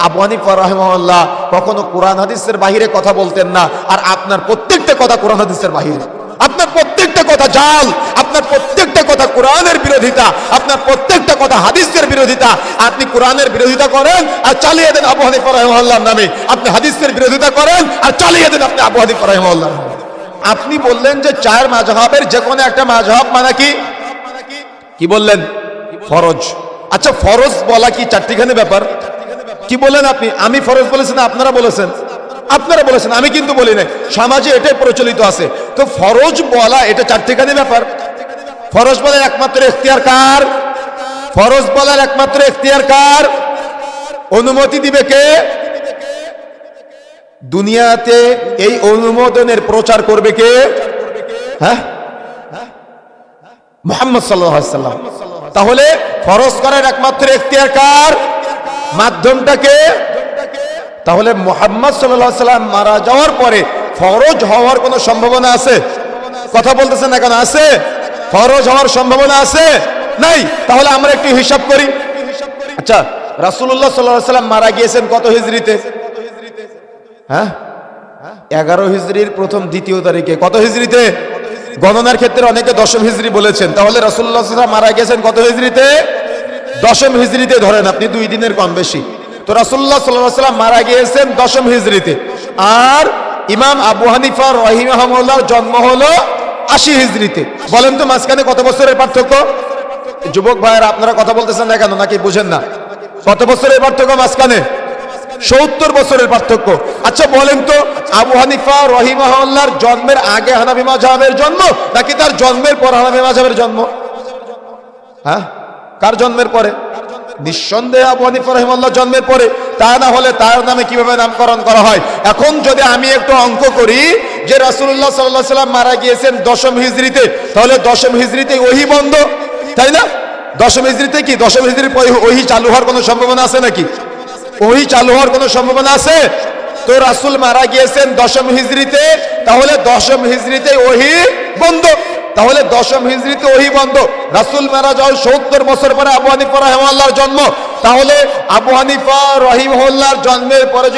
আবু হানিফা রাহিমাহুল্লাহ কখনো কোরআন হাদিসের বাহিরে কথা বলতেন না, আর আপনার প্রত্যেকটা কথা কোরআন হাদিসের বাহিরে। আপনার প্রত্যেকটা কথা জাল, আপনার প্রত্যেকটা কথা কোরআনের বিরোধিতা, আপনার প্রত্যেকটা কথা হাদিসের বিরোধিতা। আপনি কোরআনের বিরোধিতা করেন আর চালিয়ে দেন আবু হানিফা রাহিমাহুল্লাহর নামে, আপনি হাদিসের বিরোধিতা করেন আর চালিয়ে দেন আপনি আবু হানিফা রাহিমাহুল্লাহর নামে। আপনি বললেন যে চার মাযহাবের যে কোনো একটা মাযহাব মানে কি বললেন? ফরজ। আচ্ছা, ফরজ বলা কি চারটিখানি ব্যাপার? কি বলেন আপনি? আমি ফরজ বলেছি না আপনারা বলেছেন? আপনারা বলেছেন, আমি কিন্তু বলি নাই। সমাজে এটাই প্রচলিত আছে। তো ফরজ বলা এটা চারটিখানি ব্যাপার। ফরজ বলার একমাত্র এখতিয়ার কার? ফরজ বলার একমাত্র এখতিয়ার কার? অনুমতি দিবে কে? দুনিয়াতে এই অনুমোদনের প্রচার করবে কে? হ্যাঁ, মুহাম্মদ সাল্লাল্লাহু আলাইহি ওয়াসাল্লাম। তাহলে ফরজ করার একমাত্র এখতিয়ার কার? মাধ্যমটাকে। তাহলে মুহাম্মদ সাল্লাল্লাহু আলাইহি ওয়াসাল্লাম মারা যাওয়ার পরে ফরজ হওয়ার কোনো সম্ভাবনা আছে? কথা বলতেছেন না কেন? আছে? ফরজ হওয়ার সম্ভাবনা আছে? নাই। তাহলে আমরা একটু হিসাব করি। আচ্ছা, রাসূলুল্লাহ সাল্লাল্লাহু আলাইহি ওয়াসাল্লাম মারা গিয়েছেন কত হিজরিতে? হ্যাঁ, 11 হিজরির প্রথম দ্বিতীয় তারিখে। কত হিজরিতে? গণনার ক্ষেত্রে অনেকে দশম হিজরি বলেছেন। তাহলে রাসূলুল্লাহ সাল্লাল্লাহু আলাইহি ওয়াসাল্লাম মারা গেছেন কত হিজরিতে? দশম হিজরিতে ধরেন আপনি, 2 দিনের কম বেশি। তো রাসূলুল্লাহ সাল্লাল্লাহু আলাইহি ওয়াসাল্লাম মারা গিয়েছেন দশম হিজরিতে, আর ইমাম আবু হানিফা রাহিমাহুল্লাহর জন্ম হলো 80 হিজরিতে। বলেন তো মাঝখানে কত বছরের পার্থক্য? যুবক ভাইয়েরা আপনারা কথা বলতেছেন না কেন? নাকি বুঝেন না? কত বছরের পার্থক্য মাঝখানে? 70 বছরের পার্থক্য। আচ্ছা বলেন তো, আবু হানিফা রাহিমাহুল্লাহর জন্মের আগে হানাফি মাযহাবের জন্ম নাকি তার জন্মের পর হানাফি মাযহাবের জন্ম? হ্যাঁ, কার জন্মের পরে? নিঃসন্দেহে আবু হানিফা রাহিমাহুল্লাহর জন্মের পরে। তা না হলে তার নামে কিভাবে নামকরণ করা হয়? এখন যদি আমি একটু অঙ্ক করি যে রাসূলুল্লাহ সাল্লাল্লাহু আলাইহি ওয়াসাল্লাম মারা গিয়েছেন দশম হিজরিতে, তাহলে দশম হিজরিতে ওহী বন্ধ, তাই না? দশম হিজরিতে কি? দশম হিজরির পরে ওহী চালু হওয়ার কোনো সম্ভাবনা আছে নাকি? ওহী চালু হওয়ার কোনো সম্ভাবনা আছে? তো রাসূল মারা গিয়েছেন দশম হিজরিতে, তাহলে দশম হিজরিতে ওহী বন্ধ। তাহলে দশম হিজরিতে ওহী বন্ধ। রাসূল মারা যাওয়ার 70 বছর পরে আবু হানিফা রাহিমাহুল্লাহর জন্ম। তাহলে আবু হানিফা রাহিমাহুল্লাহর জন্মের পরে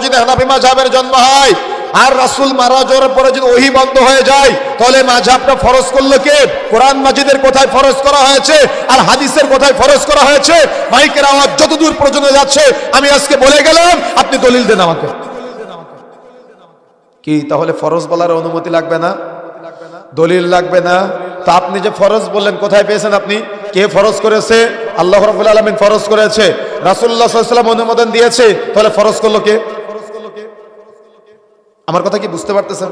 যদি হানাফি মাযহাবের জন্ম হয়, আর রাসূল মারা যাওয়ার পরে যদি ওহী বন্ধ হয়ে যায়, তাহলে মাযহাবটা ফরজ করলো কে? কোরআন মাজিদের কোথায় ফরজ করা হয়েছে আর হাদিসের কোথায় ফরজ করা হয়েছে? মাইকের আওয়াজ যতদূর পর্যন্ত যাচ্ছে আমি আজকে বলে গেলাম, আপনি দলিল দেন আমাকে। কি তাহলে ফরজ বলার অনুমতি লাগবে না? দলিল লাগবে না? তা আপনি যে ফরজ বললেন কোথায় পেয়েছেন আপনি? কে ফরজ করেছে? আল্লাহ রাব্বুল আলামিন ফরজ করেছে, রাসূলুল্লাহ সাল্লাল্লাহু আলাইহি ওয়াসাল্লাম অনুমোদন দিয়েছে। তাহলে ফরজ করলো কে? আমার কথা কি বুঝতে পারতেছেন?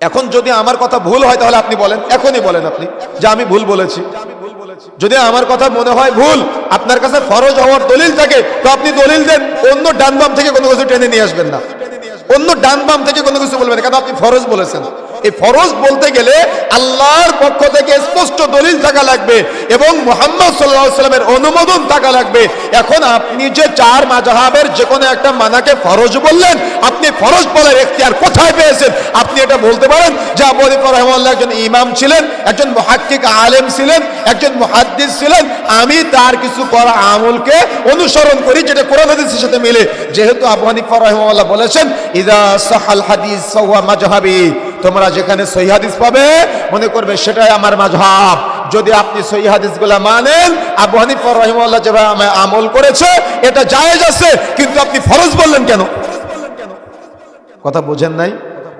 এখন যদি আমার কথা ভুল হয় তাহলে আপনি বলেন, এখনই বলেন আপনি যে আমি ভুল বলেছি। যদি আমার কথা মনে হয় ভুল, আপনার কাছে ফরজ হওয়ার দলিল থাকে, তো আপনি দলিল দেন। অন্য ডান বাম থেকে কোনো কিছু টেনে নিয়ে আসবেন না, অন্য ডান বাম থেকে কোনো কিছু বলবেন, কারণ আপনি ফরজ বলেছেন। এই ফরজ বলতে গেলে আল্লাহর পক্ষ থেকে স্পষ্ট দলিল থাকা লাগবে এবং মুহাম্মদ সাল্লাল্লাহু আলাইহি ওয়াসাল্লামের অনুমোদন থাকা লাগবে। এখন আপনি যে চার মাযহাবের যে কোনো একটা মানাকে ফরজ বললেন, আপনি ফরজ বলার এখতিয়ার কোথায় পেয়েছেন? আপনি এটা বলতে পারেন যে আবু হানিফা রাহিমাহুল্লাহ একজন ইমাম ছিলেন, একজন মুহাক্কিক আলেম ছিলেন, একজন মুহাদ্দিস ছিলেন, আমি তার কিছু করা আমলকে অনুসরণ করি যেটা কোরআন হাদিসের সাথে মিলে। যেহেতু আবু হানিফা রাহিমাহুল্লাহ বলেছেন ইযা সাহাল হাদিস ফাহুয়া মাযহাবি, তোমরা যেখানে সহিহ হাদিস পাবে মনে করবে সেটাই আমার মাযহাব। যদি আপনি সহিহ হাদিসগুলো মানেন, আবু হানিফা রাহিমাহুল্লাহ যেভাবে আমল করেছে এটা জায়েজ আছে, কিন্তু আপনি ফরজ বললেন কেন? কথা বুঝেন নাই?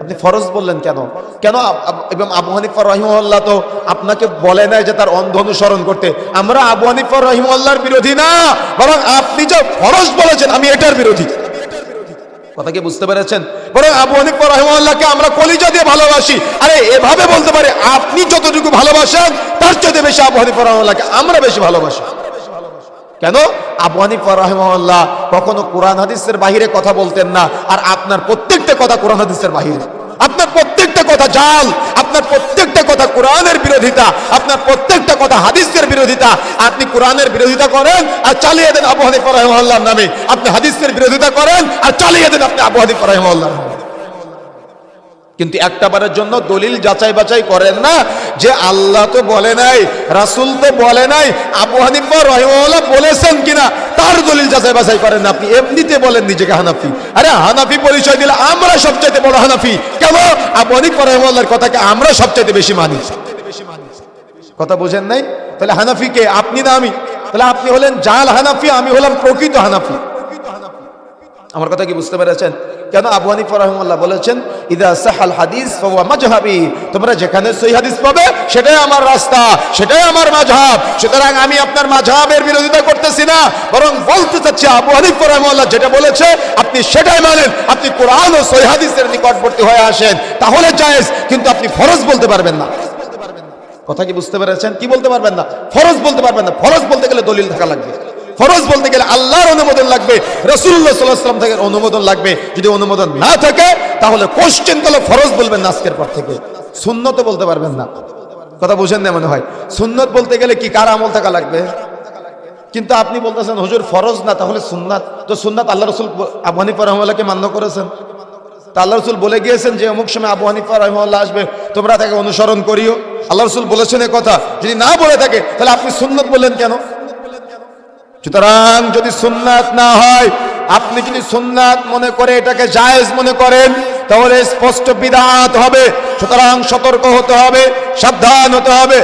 আপনি ফরজ বললেন কেন? কেন? এবং আবু হানিফা রাহিমাহুল্লাহ তো আপনাকে বলে নাই যে তার অন্ধ অনুসরণ করতে। আমরা আবু হানিফা রাহিমাহুল্লাহর বিরোধী না, বরং আপনি যে ফরজ বলেছেন আমি এটার বিরোধী। কথা কি বুঝতে পেরেছেন? বরং আবু হানিফা রাহিমাহুল্লাহকে আমরা কলিজা দিয়ে ভালোবাসি। আরে এভাবে বলতে পারি, আপনি যতটুকু ভালোবাসেন তার চেয়ে বেশি আবু হানিফা রাহিমাহুল্লাহকে আমরা বেশি ভালোবাসি। কেন? আবু হানিফা রাহিমাহুল্লাহ কখনো কোরআন হাদিসের বাহিরে কথা বলতেন না, আর আপনার প্রত্যেকটা কথা কোরআন হাদিসের বাহিরে। আপনার প্রত্যেকটা কথা জাল, আপনার প্রত্যেকটা কথা কোরআনের বিরোধিতা, আপনার প্রত্যেকটা কথা হাদিসের বিরোধিতা। আপনি কোরআনের বিরোধিতা করেন আর চালিয়ে দেন আবু হানিফা রাহিমাহুল্লাহর নামে, আপনি হাদিসের বিরোধিতা করেন আর চালিয়ে দেন আপনি আবু হানিফা রাহিমাহুল্লাহর নামে। কিন্তু একটাবারের জন্য দলিল যাচাই বাছাই করেন না যে আল্লাহ তো বলে নাই, রাসূল তো বলে নাই, আবু হানিফা রাহিমাহুল্লাহ বলেছেন কিনা তার দলিল যাচাই বাছাই করেন না। আপনি এমনিতে বলেন নিজেকে হানাফি। আরে হানাফি পরিচয় দিলে আমরা সবচাইতে বড় হানাফি কেন? আবু হানিফা রাহিমাহুল্লাহর কথাকে আমরা সবচাইতে বেশি মানি। কথা বুঝেন নাই? তাহলে হানাফি কে? আপনি না আমি? তাহলে আপনি হলেন জাল হানাফি, আমি হলাম প্রকৃত হানাফি। আমার কথা কি বুঝতে পেরেছেন? কেন আবু হানিফা রাহিমাহুল্লাহ বলেছেন ইদা সাহাল হাদিস ফাহুয়া মাযহাবি, তোমরা যেখানে সহিহ হাদিস পাবে সেটাই আমার রাস্তা, সেটাই আমার মাযহাব। সুতরাং আমি আপনার মাযহাবের বিরোধিতা করতেছি না, বরং বলতে চাচ্ছি আবু হানিফা রাহিমাহুল্লাহ যেটা বলেছে আপনি সেটাই মানেন। আপনি কোরআন ও সহিহ হাদিসের নিকটবর্তী হয়ে আসেন, তাহলে জায়েজ, কিন্তু আপনি ফরজ বলতে পারবেন না। কথা কি বুঝতে পেরেছেন? কি বলতে পারবেন না? ফরজ বলতে পারবেন না। ফরজ বলতে গেলে দলিল থাকা লাগবে, ফরজ বলতে গেলে আল্লাহর অনুমোদন লাগবে, রাসূলুল্লাহ সাল্লাল্লাহু আলাইহি ওয়াসাল্লাম থেকে অনুমোদন লাগবে। যদি অনুমোদন না থাকে তাহলে কোশ্চেন কালে ফরজ বলবেন না আজকের পর থেকে, সুন্নত বলতে পারবেন না। কথা বুঝেন না মনে হয়? সুন্নত বলতে গেলে কি কার আমল থাকা লাগবে? কিন্তু আপনি বলতেছেন হুজুর ফরজ না, তাহলে সুন্নাত। তো সুন্নাত আল্লাহ রাসূল আবু হানিফা রাহিমাহুল্লাহকে মান্য করেছেন। তা আল্লাহ রাসূল বলে গিয়েছেন যে অমুক সময় আবু হানিফা রাহিমাহুল্লাহ আসবে, তোমরা তাকে অনুসরণ করিও। আল্লাহ রাসূল বলেছেন এই কথা। যদি না বলে থাকে তাহলে আপনি সুন্নাত বললেন কেন? সুতরাং যদি সুন্নাত না হয়, আপনি যদি সুন্নাত মনে করে এটাকে জায়েজ মনে করেন, তাহলে স্পষ্ট বিদআত হবে। সুতরাং সতর্ক হতে হবে, সাবধান হতে হবে।